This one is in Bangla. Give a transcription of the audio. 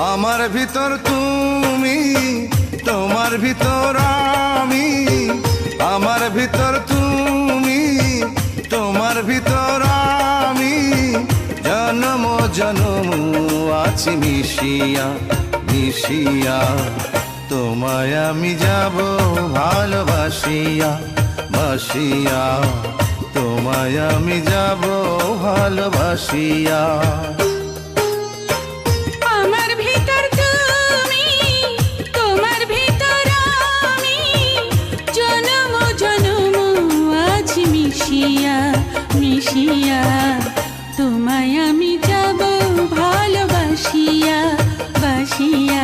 আমার ভিতর তুমি, তোমার ভিতর আমি। আমার ভিতর তুমি, তোমার ভিতর আমি। জন্ম জন্ম আছি মিশিয়া মিশিয়া। তোমায় আমি যাব ভালোবাসিয়া বাসিয়া। তোমায় আমি যাব ভালোবাসিয়া। আমার ভিতর তুমি, তোমার ভিতর আমি। জনম জনম আছি মিশিয়া মিশিয়া। তোমায় আমি যাব ভালোবাসিয়া বাসিয়া।